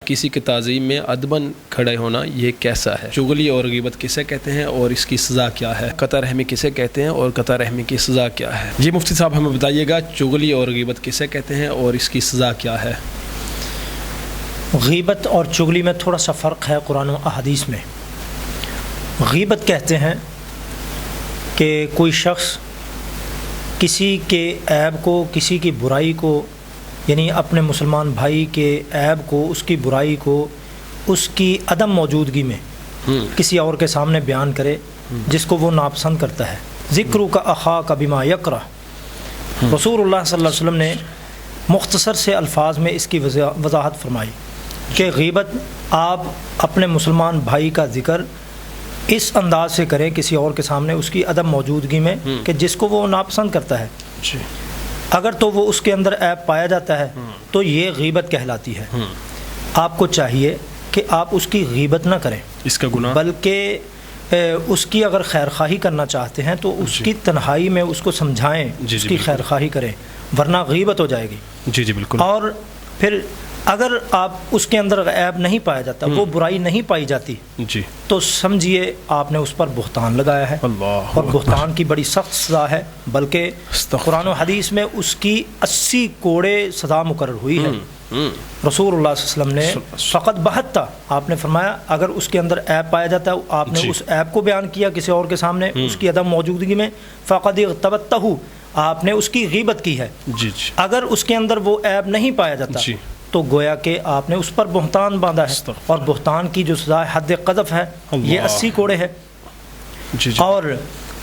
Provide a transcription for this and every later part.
کسی کی تعظیم میں ادباً کھڑے ہونا یہ کیسا ہے؟ چغلی اور غیبت کسے کہتے ہیں اور اس کی سزا کیا ہے؟ قطع رحمی کسے کہتے ہیں اور قطع رحمی کی سزا کیا ہے؟ جی مفتی صاحب ہمیں بتائیے گا، چغلی اور غیبت کسے کہتے ہیں اور اس کی سزا کیا ہے؟ غیبت اور چغلی میں تھوڑا سا فرق ہے قرآن و احادیث میں۔ غیبت کہتے ہیں کہ کوئی شخص کسی کے عیب کو، کسی کی برائی کو، یعنی اپنے مسلمان بھائی کے عیب کو، اس کی برائی کو، اس کی عدم موجودگی میں کسی اور کے سامنے بیان کرے جس کو وہ ناپسند کرتا ہے۔ ذکر کا اخاک بما یکرہ، رسول اللہ صلی اللہ علیہ وسلم نے مختصر سے الفاظ میں اس کی وضاحت فرمائی کہ غیبت آپ اپنے مسلمان بھائی کا ذکر اس انداز سے کریں کسی اور کے سامنے اس کی عدم موجودگی میں کہ جس کو وہ ناپسند کرتا ہے، اگر تو وہ اس کے اندر عیب پایا جاتا ہے تو یہ غیبت کہلاتی ہے۔ آپ کو چاہیے کہ آپ اس کی غیبت نہ کریں، اس کا گناہ، بلکہ اس کی اگر خیر خواہی کرنا چاہتے ہیں تو اس کی تنہائی میں اس کو سمجھائیں، اس کی خیر خواہی کریں، ورنہ غیبت ہو جائے گی۔ جی بالکل۔ اور پھر اگر آپ اس کے اندر عیب نہیں پایا جاتا، وہ برائی نہیں پائی جاتی، تو سمجھیے آپ نے اس پر بہتان لگایا ہے، اور بہتان کی بڑی سخت سزا ہے، بلکہ قرآن و حدیث میں اس کی 80 کوڑے سزا مقرر ہوئی ہے۔ رسول اللہ صلی اللہ علیہ وسلم نے فقط بہتا، آپ نے فرمایا اگر اس کے اندر عیب پایا جاتا ہے، آپ نے اس عیب کو بیان کیا کسی اور کے سامنے اس کی عدم موجودگی میں، فقد اغتبتہ، آپ نے اس کی غیبت کی ہے۔ اگر اس کے اندر وہ عیب نہیں پایا جاتا تو گویا کہ آپ نے اس پر بہتان باندھا ہے، اور بہتان کی جو سزا حد قذف ہے یہ 80 کوڑے ہے۔ اور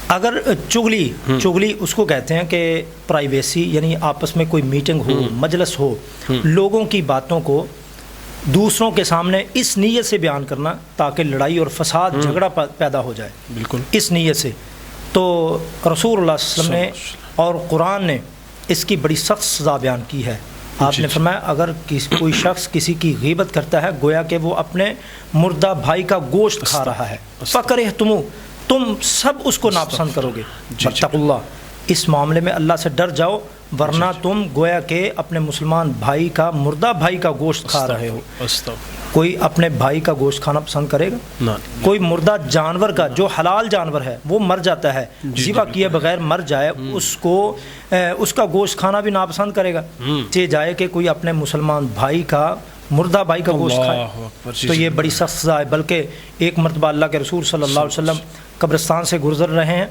اگر چغلی اس کو کہتے ہیں کہ پرائیویسی، یعنی آپس میں کوئی میٹنگ ہو، مجلس ہو، لوگوں کی باتوں کو دوسروں کے سامنے اس نیت سے بیان کرنا تاکہ لڑائی اور فساد، جھگڑا پیدا ہو جائے، بالکل اس نیت سے۔ تو رسول اللہ صلی اللہ علیہ وسلم نے اور قرآن نے اس کی بڑی سخت سزا بیان کی ہے۔ آپ نے فرمایا اگر کوئی شخص کسی کی غیبت کرتا ہے گویا کہ وہ اپنے مردہ بھائی کا گوشت کھا رہا ہے، فَكَرِهْتُمُ، تم سب اس کو ناپسند کرو گے۔ فَاتَّقُوا اللَّهَ، اس معاملے میں اللہ سے ڈر جاؤ، ورنہ تم گویا کہ اپنے مسلمان بھائی کا، مردہ بھائی کا گوشت کھا رہے ہو۔ کوئی اپنے بھائی کا گوشت کھانا پسند کرے گا؟ کوئی مردہ جانور کا، جو حلال جانور ہے وہ مر جاتا ہے، ذبح کیے بغیر مر جائے، اس کا گوشت کھانا بھی ناپسند کرے گا؟ چاہے جائے کہ کوئی اپنے مسلمان بھائی کا، مردہ بھائی کا گوشت کھائے، تو یہ بڑی سخت سزا ہے۔ بلکہ ایک مرتبہ اللہ کے رسول صلی اللہ علیہ وسلم قبرستان سے گزر رہے ہیں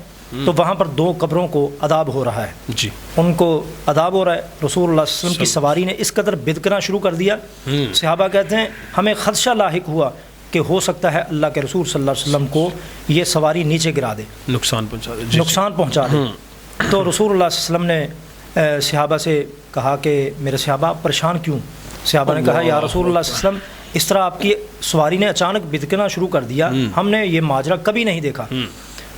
تو وہاں پر 2 قبروں کو عذاب ہو رہا ہے، ان کو عذاب ہو رہا ہے۔ رسول اللہ صلی اللہ علیہ وسلم کی سواری نے اس قدر بدکنا شروع کر دیا، صحابہ کہتے ہیں ہمیں خدشہ لاحق ہوا کہ ہو سکتا ہے اللہ کے رسول صلی اللہ علیہ وسلم کو یہ سواری نیچے گرا دے، نقصان پہنچا دے۔ تو رسول اللہ صلی اللہ علیہ وسلم نے صحابہ سے کہا کہ میرے صحابہ پریشان کیوں؟ صحابہ نے کہا یا رسول اللہ صلی اللہ علیہ وسلم اس طرح آپ کی سواری نے اچانک بدکنا شروع کر دیا، ہم نے یہ ماجرا کبھی نہیں دیکھا۔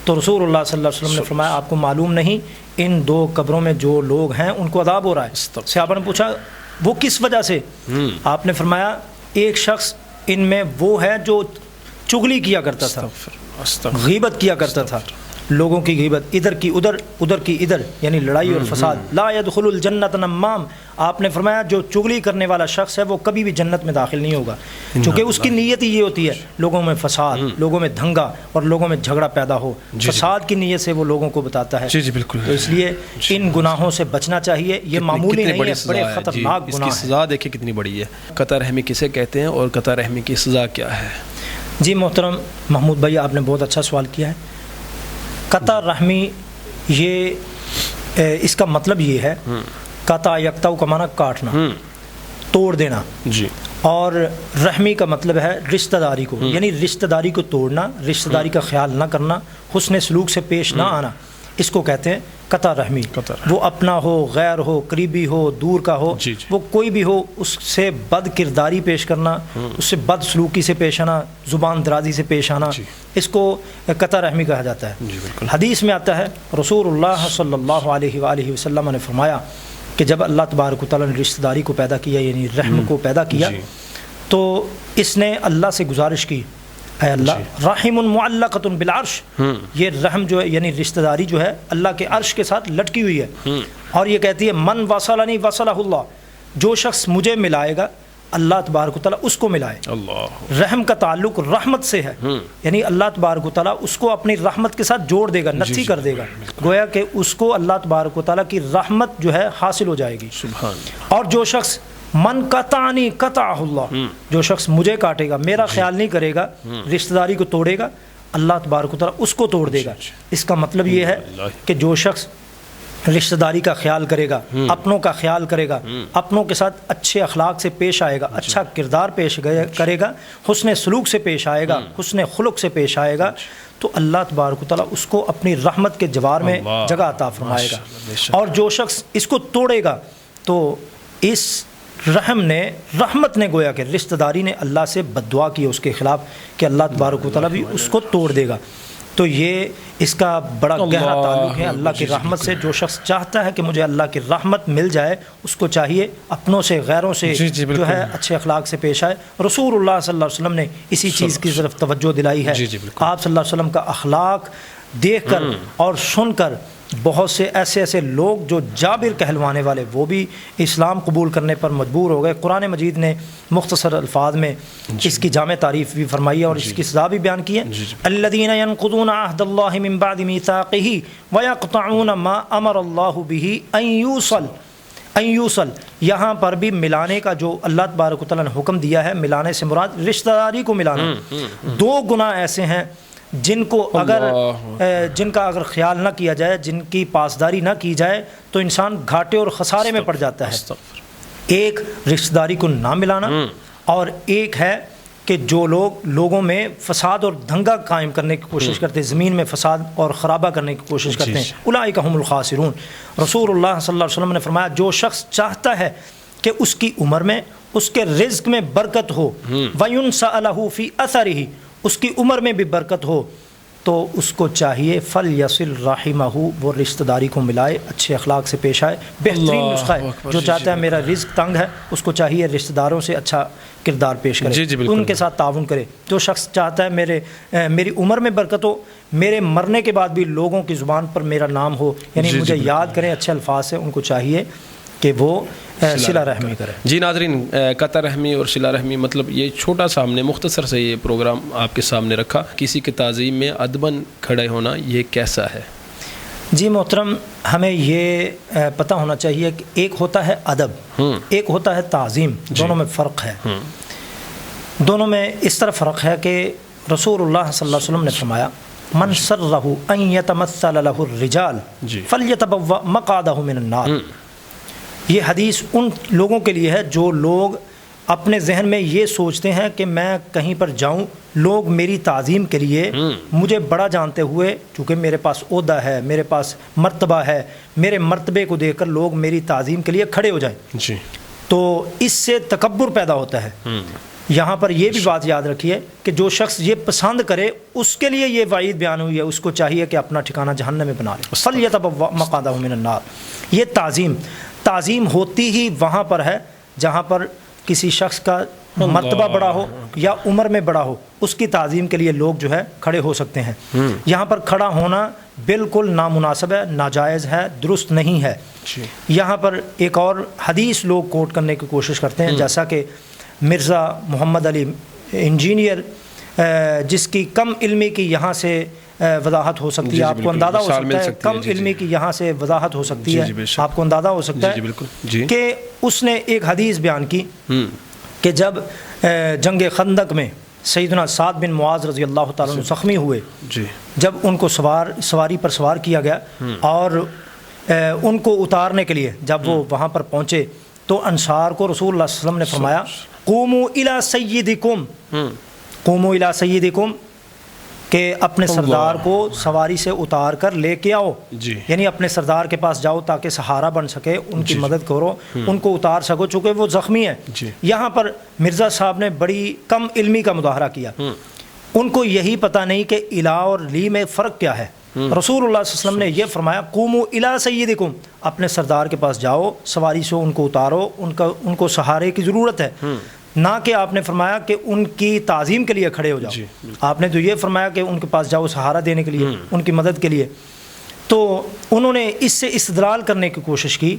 تو رسول اللہ صلی اللہ علیہ وسلم نے فرمایا آپ کو معلوم نہیں ان 2 قبروں میں جو لوگ ہیں ان کو عذاب ہو رہا ہے؟ صحابہ نے پوچھا وہ کس وجہ سے؟ آپ نے فرمایا ایک شخص ان میں وہ ہے جو چغلی کیا کرتا تھا، غیبت کیا کرتا تھا، لوگوں کی غیبت، ادھر کی ادھر، ادھر کی ادھر، یعنی لڑائی اور فساد۔ لا يدخل الجنت نمام، آپ نے فرمایا جو چغلی کرنے والا شخص ہے وہ کبھی بھی جنت میں داخل نہیں ہوگا، کیونکہ اس کی نیت ہی یہ ہوتی ہے لوگوں میں فساد، لوگوں میں دھنگا اور لوگوں میں جھگڑا پیدا ہو، فساد کی نیت سے وہ لوگوں کو بتاتا ہے۔ بالکل۔ تو اس لیے ان گناہوں سے بچنا چاہیے، یہ معمولی نہیں ہے، بڑے خطرناک گناہ ہیں۔ اس کی سزا دیکھیں کتنی بڑی ہے۔ قطع رحمی کسے کہتے ہیں اور قطع رحمی کی سزا کیا ہے؟ جی محترم محمود بھائی، آپ نے بہت اچھا سوال کیا ہے۔ قطع رحمی، یہ اس کا مطلب یہ ہے، قطع یقطع کا معنی کاٹنا، توڑ دینا، اور رحمی کا مطلب ہے رشتہ داری کو، یعنی رشتہ داری کو توڑنا، رشتہ داری کا خیال نہ کرنا، حسن سلوک سے پیش نہ آنا، اس کو کہتے ہیں قطع رحمی۔ وہ اپنا ہو، غیر ہو، قریبی ہو، دور کا ہو، وہ کوئی بھی ہو، اس سے بد کرداری پیش کرنا، اس سے بد سلوکی سے پیش آنا، زبان درازی سے پیش آنا، اس کو قطع رحمی کہا جاتا ہے۔ حدیث میں آتا ہے رسول اللہ صلی اللہ علیہ وآلہ وسلم نے فرمایا کہ جب اللہ تبارک و تعالیٰ نے رشتہ داری کو پیدا کیا، یعنی رحم کو پیدا کیا، تو اس نے اللہ سے گزارش کی اے اللہ رحم معلقۃ بالعرش، یہ رحم جو ہے یعنی رشتہ داری جو ہے اللہ کے عرش کے ساتھ لٹکی ہوئی ہے، اور یہ کہتی ہے من وصلنی وصلہ اللہ، جو شخص مجھے ملائے گا اللہ تبارک و تعالیٰ اس کو ملائے۔ اللہ، رحم کا تعلق رحمت سے ہے، یعنی اللہ تبارک و تعالیٰ اس کو اپنی رحمت کے ساتھ جوڑ دے گا، نصیب کر دے گا، گویا کہ اس کو اللہ تبارک و تعالیٰ کی رحمت جو ہے حاصل ہو جائے گی۔ سبحان۔ اور جو شخص من قطعنی قطعہ اللہ، جو شخص مجھے کاٹے گا، میرا خیال نہیں کرے گا، رشتہ داری کو توڑے گا، اللہ تبارک و تعالیٰ اس کو توڑ دے گا۔ اس کا مطلب یہ ہے کہ جو شخص رشتہ داری کا خیال کرے گا، اپنوں کا خیال کرے گا، اپنوں کے ساتھ اچھے اخلاق سے پیش آئے گا، اچھا کردار پیش کرے گا، حسن سلوک سے پیش آئے گا، حسن خلق سے پیش آئے گا، تو اللہ تبارک و تعالیٰ اس کو اپنی رحمت کے جوار میں جگہ عطا فرمائے گا۔ اور جو شخص اس کو توڑے گا تو اس رحمت نے گویا کہ رشتہ داری نے اللہ سے بد دعا کی اس کے خلاف کہ اللہ تبارک و تعالیٰ بھی اس کو توڑ دے گا۔ تو یہ اس کا بڑا گہرا تعلق ہے اللہ کی رحمت سے۔ جو شخص چاہتا ہے کہ مجھے اللہ کی رحمت مل جائے، اس کو چاہیے اپنوں سے، غیروں سے جو ہے اچھے اخلاق سے پیش آئے۔ رسول اللہ صلی اللہ علیہ وسلم نے اسی چیز کی طرف توجہ دلائی ہے۔ آپ صلی اللہ علیہ وسلم کا اخلاق دیکھ کر اور سن کر بہت سے ایسے لوگ جو جابر کہلوانے والے، وہ بھی اسلام قبول کرنے پر مجبور ہو گئے۔ قرآن مجید نے مختصر الفاظ میں اس کی جامع تعریف بھی فرمائی ہے اور اس کی سزا بھی بیان کی ہے۔ الذین ینقضون عہد اللہ من بعد میثاقہ ویقطعون ما امر اللہ بہ ان یوصل، یہاں پر بھی ملانے کا جو اللہ تبارک و تعالیٰ نے حکم دیا ہے، ملانے سے مراد رشتہ داری کو ملانا۔ دو گناہ ایسے ہیں جن کا اگر خیال نہ کیا جائے، جن کی پاسداری نہ کی جائے تو انسان گھاٹے اور خسارے میں پڑ جاتا ہے۔ ایک رشتہ داری کو نہ ملانا، اور ایک ہے کہ جو لوگوں میں فساد اور دنگا قائم کرنے کی کوشش کرتے ہیں، زمین میں فساد اور خرابہ کرنے کی کوشش کرتے ہیں، اولئک هم الخاسرون۔ رسول اللہ صلی اللہ علیہ وسلم نے فرمایا جو شخص چاہتا ہے کہ اس کی عمر میں، اس کے رزق میں برکت ہو، وَيُنْسَأَ لَهُ فِي أَثَرِهِ، اس کی عمر میں بھی برکت ہو، تو اس کو چاہیے فَلْيَصِلْ رَحِمَهُ، وہ رشتہ داری کو ملائے، اچھے اخلاق سے پیش آئے۔ بہترین نسخہ ہے۔ جو چاہتا ہے میرا رزق تنگ ہے، اس کو چاہیے رشتہ داروں سے اچھا کردار پیش کرے، ان کے ساتھ تعاون کرے۔ جو شخص چاہتا ہے میری عمر میں برکت ہو، میرے مرنے کے بعد بھی لوگوں کی زبان پر میرا نام ہو، یعنی مجھے یاد کریں اچھے الفاظ سے، ان کو چاہیے کہ وہ صلہ رحمی کرے۔ جی ناظرین، قطع رحمی اور صلہ رحمی، مطلب یہ چھوٹا سا ہم نے مختصر سے یہ پروگرام آپ کے سامنے رکھا۔ کسی کی تعظیم میں ادباً کھڑے ہونا یہ کیسا ہے؟ جی محترم، ہمیں یہ پتہ ہونا چاہیے کہ ایک ہوتا ہے ادب، ایک ہوتا ہے تعظیم، دونوں میں فرق ہے۔ دونوں میں اس طرح فرق ہے کہ رسول اللہ صلی اللہ علیہ وسلم نے فرمایا من سرہ ان یتمثل لہ الرجال فلیتبوأ مقعدہ من النار۔ یہ حدیث ان لوگوں کے لیے ہے جو لوگ اپنے ذہن میں یہ سوچتے ہیں کہ میں کہیں پر جاؤں، لوگ میری تعظیم کے لیے مجھے بڑا جانتے ہوئے، چونکہ میرے پاس عہدہ ہے، میرے پاس مرتبہ ہے، میرے مرتبے کو دیکھ کر لوگ میری تعظیم کے لیے کھڑے ہو جائیں، تو اس سے تکبر پیدا ہوتا ہے۔ یہاں پر یہ بھی بات یاد رکھیے کہ جو شخص یہ پسند کرے اس کے لیے یہ وعید بیان ہوئی ہے، اس کو چاہیے کہ اپنا ٹھکانہ جہنم میں بنا لے۔ فَلْيَتَبَوَّأْ مَقْعَدَهُ مِنَ النَّارِ۔ یہ تعظیم ہوتی ہی وہاں پر ہے جہاں پر کسی شخص کا مرتبہ بڑا ہو یا عمر میں بڑا ہو، اس کی تعظیم کے لیے لوگ جو ہے کھڑے ہو سکتے ہیں۔ یہاں پر کھڑا ہونا بالکل نامناسب ہے، ناجائز ہے، درست نہیں ہے۔ یہاں پر ایک اور حدیث لوگ کوٹ کرنے کی کوشش کرتے ہیں، جیسا کہ مرزا محمد علی انجینئر، جس کی کم علمی کی یہاں سے وضاحت ہو سکتی ہے، آپ کو اندازہ ہو سکتا ہے، کم علمی کی یہاں سے وضاحت ہو سکتی ہے، آپ کو اندازہ ہو سکتا ہے کہ اس نے ایک حدیث بیان کی کہ جب جنگ خندق میں سیدنا سعد بن معاذ رضی اللہ تعالیٰ عنہ زخمی ہوئے، جب ان کو سواری پر سوار کیا گیا اور ان کو اتارنے کے لیے جب وہ وہاں پر پہنچے تو انصار کو رسول اللہ صلی اللہ علیہ وسلم نے فرمایا قوموا الی سیدکم، قوموا الی سیدکم، کہ اپنے سردار کو سواری سے اتار کر لے کے آؤ، یعنی اپنے سردار کے پاس جاؤ تاکہ سہارا بن سکے، ان کی مدد کرو، ان کو اتار سکو، چونکہ وہ زخمی ہے۔ یہاں پر مرزا صاحب نے بڑی کم علمی کا مظاہرہ کیا، ان کو یہی پتہ نہیں کہ الا اور لی میں فرق کیا ہے۔ رسول اللہ صلی اللہ علیہ وسلم نے یہ فرمایا قوموا الی سیدکم، اپنے سردار کے پاس جاؤ، سواری سے ان کو اتارو، ان کو سہارے کی ضرورت ہے، نہ کہ آپ نے فرمایا کہ ان کی تعظیم کے لیے کھڑے ہو جاؤ۔ آپ نے تو یہ فرمایا کہ ان کے پاس جاؤ سہارا دینے کے لیے، ان کی مدد کے لیے۔ تو انہوں نے اس سے استدلال کرنے کی کوشش کی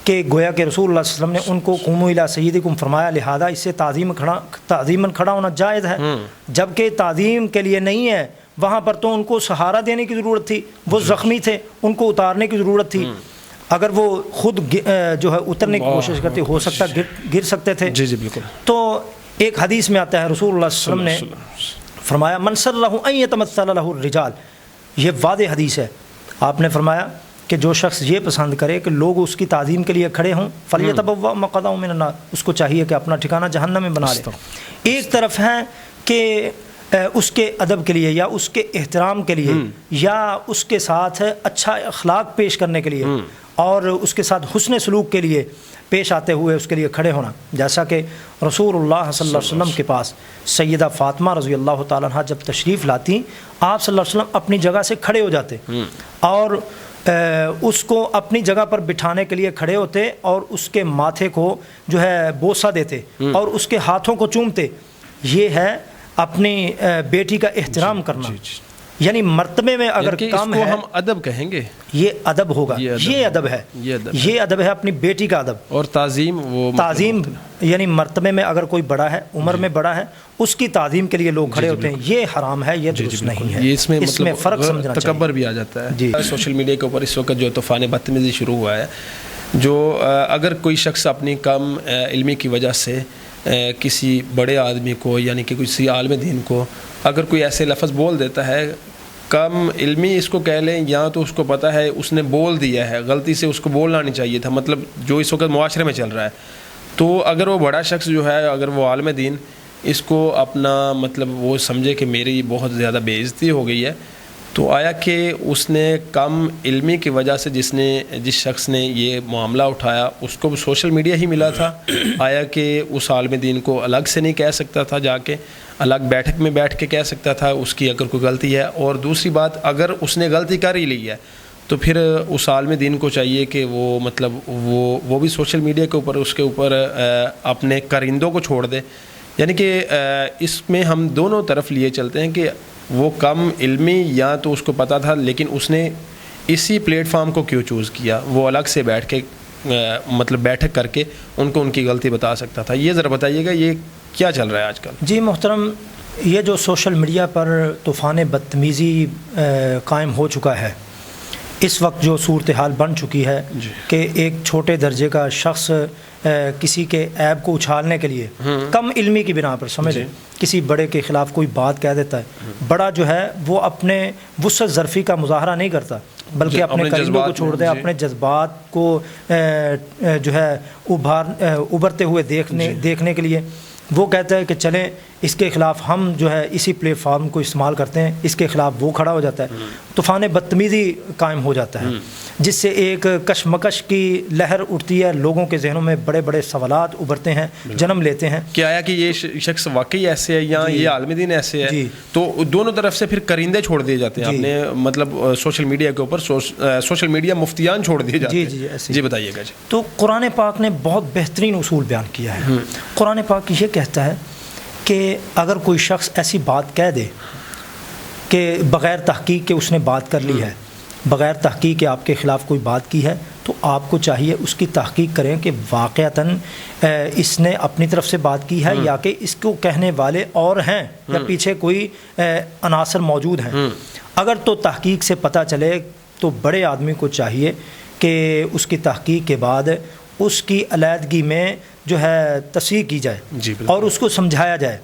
کہ گویا کہ رسول اللہ صلی اللہ علیہ وسلم نے ان کو قوموا الی سیدکم فرمایا، لہذا اس سے تعظیماً کھڑا ہونا جائز ہے، جبکہ تعظیم کے لیے نہیں ہے، وہاں پر تو ان کو سہارا دینے کی ضرورت تھی، وہ زخمی تھے، ان کو اتارنے کی ضرورت تھی، اگر وہ خود جو ہے اترنے کی کوشش کرتے ہو سکتا گر سکتے تھے۔ جی بالکل۔ تو ایک حدیث میں آتا ہے رسول اللہ صلی اللہ علیہ وسلم نے فرمایا من سرہ ان یتمثل لہ الرجال، یہ واضح حدیث ہے، آپ نے فرمایا کہ جو شخص یہ پسند کرے کہ لوگ اس کی تعظیم کے لیے کھڑے ہوں، فلیتبوأ مقعدہ من النار، اس کو چاہیے کہ اپنا ٹھکانہ جہنم میں بنا لے۔ ایک طرف ہے کہ اس کے ادب کے لیے یا اس کے احترام کے لیے یا اس کے ساتھ اچھا اخلاق پیش کرنے کے لیے اور اس کے ساتھ حسن سلوک کے لیے پیش آتے ہوئے اس کے لیے کھڑے ہونا، جیسا کہ رسول اللہ صلی اللہ علیہ وسلم کے پاس سیدہ فاطمہ رضی اللہ تعالیٰ عنہ جب تشریف لاتی، آپ صلی اللہ علیہ وسلم اپنی جگہ سے کھڑے ہو جاتے اور اس کو اپنی جگہ پر بٹھانے کے لیے کھڑے ہوتے اور اس کے ماتھے کو جو ہے بوسہ دیتے اور اس کے ہاتھوں کو چومتے۔ یہ ہے اپنی بیٹی کا احترام کرنا، یعنی مرتبے میں اگر کم ہے ہم ادب کہیں گے، یہ ادب ہوگا، یہ ادب ہے، یہ ادب ہے اپنی بیٹی کا ادب۔ اور تعظیم، وہ تعظیم یعنی مرتبے میں اگر کوئی بڑا ہے، عمر میں بڑا ہے، اس کی تعظیم کے لیے لوگ کھڑے ہوتے ہیں، یہ حرام ہے، یہ درست نہیں ہے، اس میں فرق سمجھنا چاہیے، تکبر بھی آ جاتا ہے۔ سوشل میڈیا کے اوپر اس وقت جو طوفان بدتمیزی شروع ہوا ہے، جو اگر کوئی شخص اپنی کم علمی کی وجہ سے کسی بڑے آدمی کو یعنی کہ کسی عالم دین کو اگر کوئی ایسے لفظ بول دیتا ہے، کم علمی اس کو کہہ لیں یا تو اس کو پتہ ہے اس نے بول دیا ہے، غلطی سے اس کو بولنا نہیں چاہیے تھا، مطلب جو اس وقت معاشرے میں چل رہا ہے، تو اگر وہ بڑا شخص جو ہے، اگر وہ عالم دین اس کو اپنا مطلب وہ سمجھے کہ میری بہت زیادہ بے عزتی ہو گئی ہے، تو آیا کہ اس نے کم علمی کی وجہ سے جس شخص نے یہ معاملہ اٹھایا اس کو سوشل میڈیا ہی ملا تھا، آیا کہ اس عالم دین کو الگ سے نہیں کہہ سکتا تھا، جا کے الگ بیٹھک میں بیٹھ کے کہہ سکتا تھا اس کی اگر کوئی غلطی ہے؟ اور دوسری بات، اگر اس نے غلطی کر ہی لی ہے تو پھر اس عالم دین کو چاہیے کہ وہ مطلب وہ بھی سوشل میڈیا کے اوپر اس کے اوپر اپنے کرندوں کو چھوڑ دے، یعنی کہ اس میں ہم دونوں طرف لیے چلتے ہیں کہ وہ کم علمی یا تو اس کو پتہ تھا لیکن اس نے اسی پلیٹ فارم کو کیوں چوز کیا، وہ الگ سے بیٹھ کے مطلب بیٹھک کر کے ان کو ان کی غلطی بتا سکتا تھا۔ یہ ذرا بتائیے گا یہ کیا چل رہا ہے آج کل؟ جی محترم، یہ جو سوشل میڈیا پر طوفان بدتمیزی قائم ہو چکا ہے، اس وقت جو صورتحال بن چکی ہے کہ ایک چھوٹے درجے کا شخص کسی کے عیب کو اچھالنے کے لیے کم علمی کی بنا پر سمجھیں کسی بڑے کے خلاف کوئی بات کہہ دیتا ہے، بڑا جو ہے وہ اپنے وسعت ظرفی کا مظاہرہ نہیں کرتا بلکہ اپنے کرندوں کو چھوڑ دے، اپنے جذبات کو جو ہے ابھرتے ہوئے دیکھنے کے لیے وہ کہتا ہے کہ چلیں اس کے خلاف ہم جو ہے اسی پلیٹ فارم کو استعمال کرتے ہیں، اس کے خلاف وہ کھڑا ہو جاتا ہے، طوفان بدتمیزی قائم ہو جاتا ہے، جس سے ایک کشمکش کی لہر اٹھتی ہے، لوگوں کے ذہنوں میں بڑے بڑے سوالات ابھرتے ہیں، جنم لیتے ہیں کہ آیا کہ یہ شخص واقعی ایسے ہے یا یہ عالم دین ایسے ہے، تو دونوں طرف سے پھر کرندے چھوڑ دیے جاتے ہیں، اپنے مطلب سوشل میڈیا کے اوپر سوشل میڈیا مفتیان چھوڑ دیے جاتے ہیں۔ جی بتائیے گا۔ جی تو قرآن پاک نے بہت بہترین اصول بیان کیا ہے۔ قرآن پاک یہ کہتا ہے کہ اگر کوئی شخص ایسی بات کہہ دے کہ بغیر تحقیق کے اس نے بات کر لی ہے، بغیر تحقیق کے آپ کے خلاف کوئی بات کی ہے، تو آپ کو چاہیے اس کی تحقیق کریں کہ واقعتاً اس نے اپنی طرف سے بات کی ہے یا کہ اس کو کہنے والے اور ہیں یا پیچھے کوئی عناصر موجود ہیں۔ اگر تو تحقیق سے پتہ چلے تو بڑے آدمی کو چاہیے کہ اس کی تحقیق کے بعد اس کی علیحدگی میں جو ہے تصحیح کی جائے اور اس کو سمجھایا جائے۔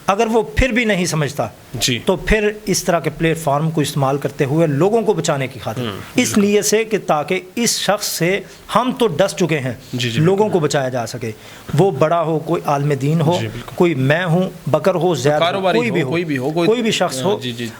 اگر وہ پھر بھی نہیں سمجھتا تو پھر اس طرح کے پلیٹ فارم کو استعمال کرتے ہوئے لوگوں کو بچانے کی خاطر اس لیے سے کہ تاکہ اس شخص سے ہم تو ڈس چکے ہیں، لوگوں کو بچایا جا سکے، وہ بڑا ہو، کوئی عالم دین ہو، کوئی میں ہوں، بکر ہو، زید ہو، کوئی بھی شخص ہو،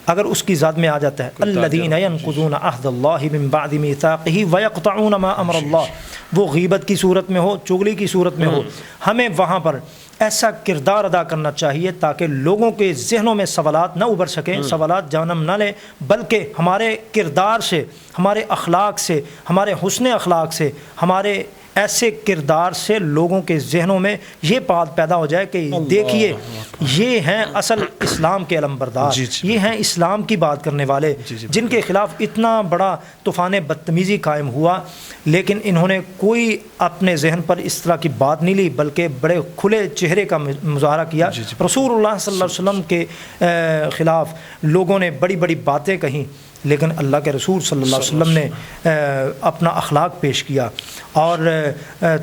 اگر اس کی ذات میں آ جاتا ہے الذین ینقضون عہد اللہ من بعد میثاقہ ویقطعون ما امر اللہ، وہ غیبت کی صورت میں ہو، چغلی کی صورت میں ہو، ہمیں وہاں پر ایسا کردار ادا کرنا چاہیے تاکہ لوگوں کے ذہنوں میں سوالات نہ ابھر سکیں، سوالات جنم نہ لیں، بلکہ ہمارے کردار سے، ہمارے اخلاق سے، ہمارے حسن اخلاق سے، ہمارے ایسے کردار سے لوگوں کے ذہنوں میں یہ بات پیدا ہو جائے کہ دیکھیے یہ ہیں اصل اسلام کے علمبردار، یہ ہیں اسلام کی بات کرنے والے، جن کے خلاف اتنا بڑا طوفان بدتمیزی قائم ہوا، لیکن انہوں نے کوئی اپنے ذہن پر اس طرح کی بات نہیں لی، بلکہ بڑے کھلے چہرے کا مظاہرہ کیا۔ رسول اللہ صلی اللہ علیہ وسلم کے خلاف لوگوں نے بڑی بڑی باتیں کہیں، لیکن اللہ کے رسول صلی اللہ علیہ وسلم نے اپنا اخلاق پیش کیا، اور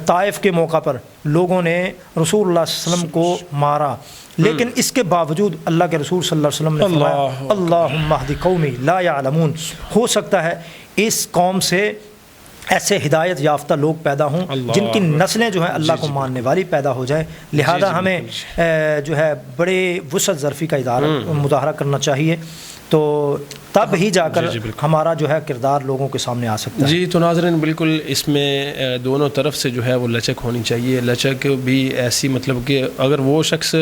طائف کے موقع پر لوگوں نے رسول اللہ صلی اللہ علیہ وسلم کو مارا، لیکن اس کے باوجود اللہ کے رسول صلی اللہ علیہ وسلم نے فرمایا اللہم اہد قومی لا یعلمون، ہو سکتا ہے اس قوم سے ایسے ہدایت یافتہ لوگ پیدا ہوں جن کی نسلیں جو ہیں اللہ کو ماننے والی پیدا ہو جائیں، لہذا ہمیں جو ہے بڑے وسعت ظرفی کا مظاہرہ کرنا چاہیے، تو تب ہی جا کر ہمارا جو ہے کردار لوگوں کے سامنے آ سکتا ہے۔ جی تو ناظرین بالکل اس میں دونوں طرف سے جو ہے وہ لچک ہونی چاہیے، لچک بھی ایسی مطلب کہ اگر وہ شخص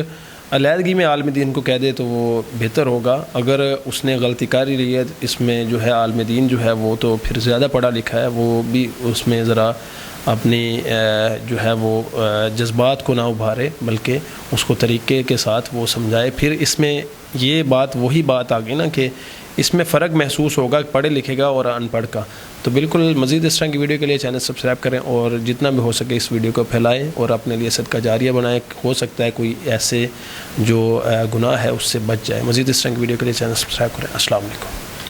علیحدگی میں عالم دین کو کہہ دے تو وہ بہتر ہوگا، اگر اس نے غلطی کاری لی ہے اس میں جو ہے عالم دین جو ہے وہ تو پھر زیادہ پڑھا لکھا ہے، وہ بھی اس میں ذرا اپنی جو ہے وہ جذبات کو نہ ابھارے، بلکہ اس کو طریقے کے ساتھ وہ سمجھائے۔ پھر اس میں یہ بات وہی بات آ گئی نا کہ اس میں فرق محسوس ہوگا پڑھے لکھے گا اور ان پڑھ کا۔ تو بالکل مزید اس طرح کی ویڈیو کے لیے چینل سبسکرائب کریں اور جتنا بھی ہو سکے اس ویڈیو کو پھیلائیں اور اپنے لیے صدقہ جاریہ بنائیں، ہو سکتا ہے کوئی ایسے جو گناہ ہے اس سے بچ جائے۔ مزید اس طرح کی ویڈیو کے لیے چینل سبسکرائب کریں۔ السلام علیکم۔